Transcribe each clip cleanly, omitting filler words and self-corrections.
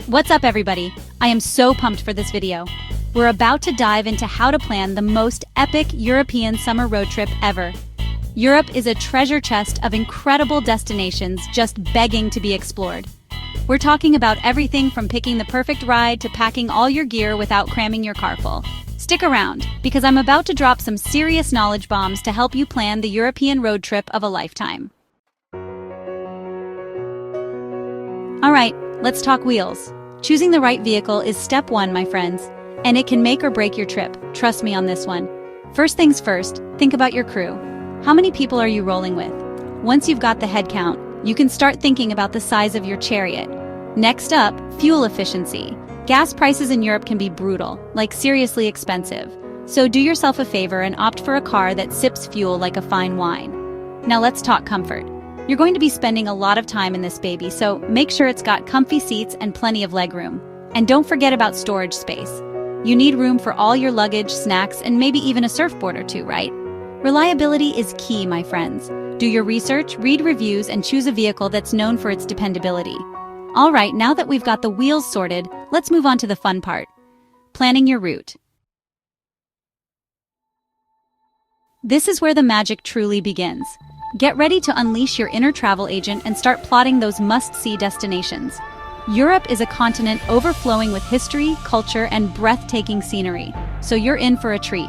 What's up, everybody? I am so pumped for this video. We're about to dive into how to plan the most epic European summer road trip ever. Europe is a treasure chest of incredible destinations just begging to be explored. We're talking about everything from picking the perfect ride to packing all your gear without cramming your car full. Stick around, because I'm about to drop some serious knowledge bombs to help you plan the European road trip of a lifetime. Alright, let's talk wheels. Choosing the right vehicle is step one, my friends, and it can make or break your trip. Trust me on this one. First things first, think about your crew. How many people are you rolling with? Once you've got the head count, you can start thinking about the size of your chariot. Next up, fuel efficiency. Gas prices in Europe can be brutal, like seriously expensive. So do yourself a favor and opt for a car that sips fuel like a fine wine. Now let's talk comfort. You're going to be spending a lot of time in this baby, so make sure it's got comfy seats and plenty of legroom. And don't forget about storage space. You need room for all your luggage, snacks, and maybe even a surfboard or two, right? Reliability is key, my friends. Do your research, read reviews, and choose a vehicle that's known for its dependability. All right, now that we've got the wheels sorted, let's move on to the fun part. Planning your route. This is where the magic truly begins. Get ready to unleash your inner travel agent and start plotting those must-see destinations. Europe is a continent overflowing with history, culture, and breathtaking scenery, so you're in for a treat.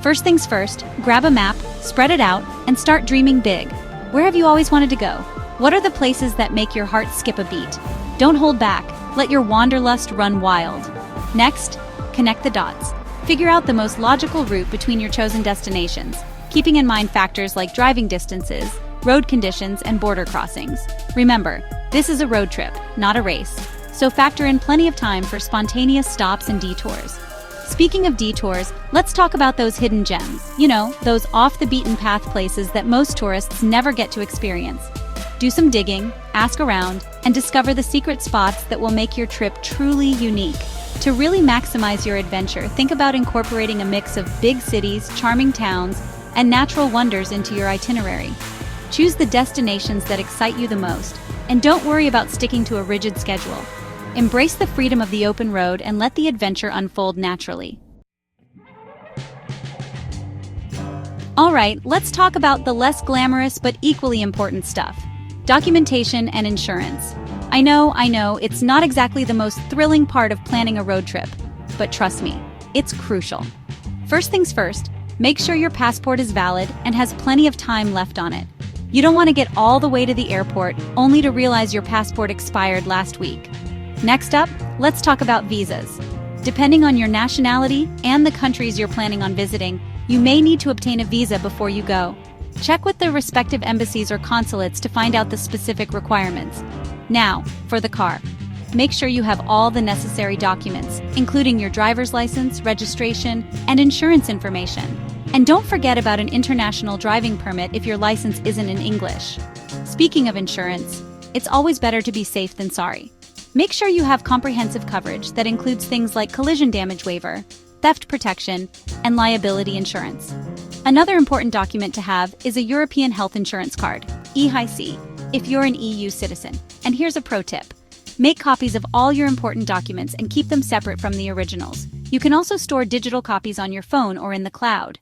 First things first, grab a map, spread it out, and start dreaming big. Where have you always wanted to go? What are the places that make your heart skip a beat? Don't hold back. Let your wanderlust run wild. Next, connect the dots. Figure out the most logical route between your chosen destinations, keeping in mind factors like driving distances, road conditions, and border crossings. Remember, this is a road trip, not a race, so factor in plenty of time for spontaneous stops and detours. Speaking of detours, let's talk about those hidden gems. You know, those off-the-beaten-path places that most tourists never get to experience. Do some digging, ask around, and discover the secret spots that will make your trip truly unique. To really maximize your adventure, think about incorporating a mix of big cities, charming towns, and natural wonders into your itinerary. Choose the destinations that excite you the most, and don't worry about sticking to a rigid schedule. Embrace the freedom of the open road and let the adventure unfold naturally. Alright, let's talk about the less glamorous but equally important stuff. Documentation and insurance. I know, it's not exactly the most thrilling part of planning a road trip, but trust me, it's crucial. First things first, make sure your passport is valid and has plenty of time left on it. You don't want to get all the way to the airport only to realize your passport expired last week. Next up, let's talk about visas. Depending on your nationality and the countries you're planning on visiting, you may need to obtain a visa before you go. Check with the respective embassies or consulates to find out the specific requirements. Now, for the car. Make sure you have all the necessary documents, including your driver's license, registration, and insurance information. And don't forget about an international driving permit if your license isn't in English. Speaking of insurance, it's always better to be safe than sorry. Make sure you have comprehensive coverage that includes things like collision damage waiver, theft protection, and liability insurance. Another important document to have is a European health insurance card, EHIC, if you're an EU citizen. And here's a pro tip. Make copies of all your important documents and keep them separate from the originals. You can also store digital copies on your phone or in the cloud.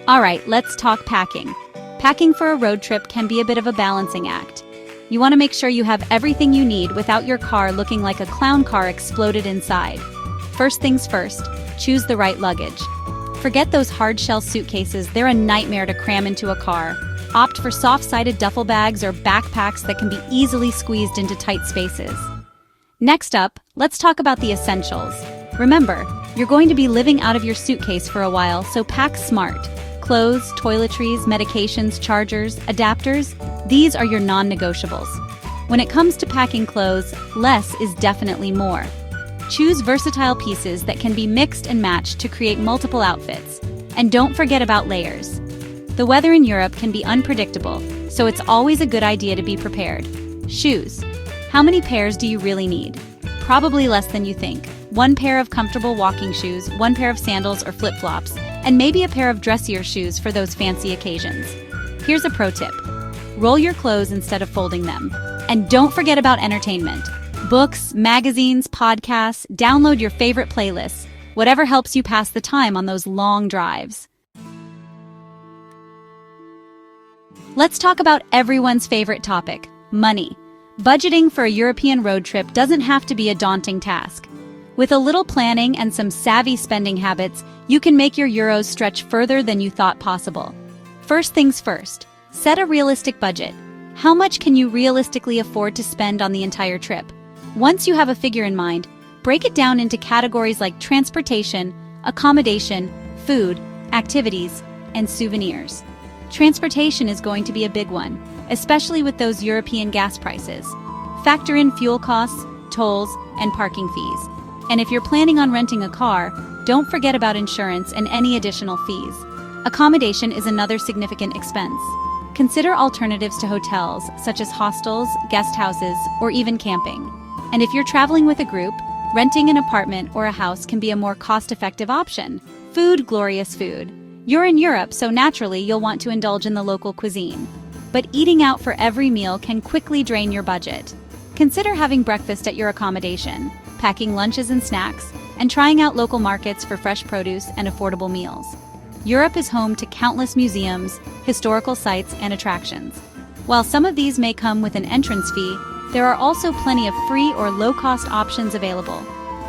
Alright, let's talk packing. Packing for a road trip can be a bit of a balancing act. You want to make sure you have everything you need without your car looking like a clown car exploded inside. First things first, choose the right luggage. Forget those hard-shell suitcases, they're a nightmare to cram into a car. Opt for soft-sided duffel bags or backpacks that can be easily squeezed into tight spaces. Next up, let's talk about the essentials. Remember, you're going to be living out of your suitcase for a while, so pack smart. Clothes, toiletries, medications, chargers, adapters, these are your non-negotiables. When it comes to packing clothes, less is definitely more. Choose versatile pieces that can be mixed and matched to create multiple outfits. And don't forget about layers. The weather in Europe can be unpredictable, so it's always a good idea to be prepared. Shoes. How many pairs do you really need? Probably less than you think. One pair of comfortable walking shoes, one pair of sandals or flip-flops, and maybe a pair of dressier shoes for those fancy occasions. Here's a pro tip. Roll your clothes instead of folding them. And don't forget about entertainment. Books, magazines, podcasts, download your favorite playlists, whatever helps you pass the time on those long drives. Let's talk about everyone's favorite topic, money. Budgeting for a European road trip doesn't have to be a daunting task. With a little planning and some savvy spending habits, you can make your euros stretch further than you thought possible. First things first, set a realistic budget. How much can you realistically afford to spend on the entire trip? Once you have a figure in mind, break it down into categories like transportation, accommodation, food, activities, and souvenirs. Transportation is going to be a big one, especially with those European gas prices. Factor in fuel costs, tolls, and parking fees. And if you're planning on renting a car, don't forget about insurance and any additional fees. Accommodation is another significant expense. Consider alternatives to hotels, such as hostels, guest houses, or even camping. And if you're traveling with a group, renting an apartment or a house can be a more cost-effective option. Food, glorious food. You're in Europe, so naturally you'll want to indulge in the local cuisine. But eating out for every meal can quickly drain your budget. Consider having breakfast at your accommodation, packing lunches and snacks, and trying out local markets for fresh produce and affordable meals. Europe is home to countless museums, historical sites, and attractions. While some of these may come with an entrance fee, there are also plenty of free or low-cost options available.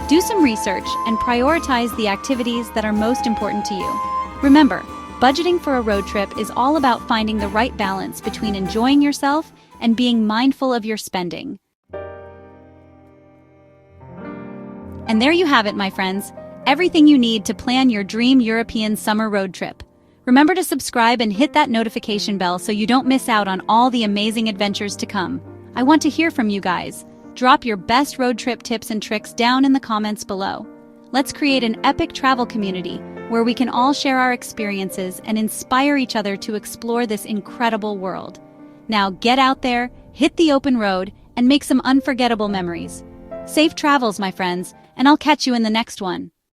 Do some research and prioritize the activities that are most important to you. Remember, budgeting for a road trip is all about finding the right balance between enjoying yourself and being mindful of your spending. And there you have it, my friends. Everything you need to plan your dream European summer road trip. Remember to subscribe and hit that notification bell so you don't miss out on all the amazing adventures to come. I want to hear from you guys. Drop your best road trip tips and tricks down in the comments below. Let's create an epic travel community where we can all share our experiences and inspire each other to explore this incredible world. Now get out there, hit the open road, and make some unforgettable memories. Safe travels, my friends, and I'll catch you in the next one.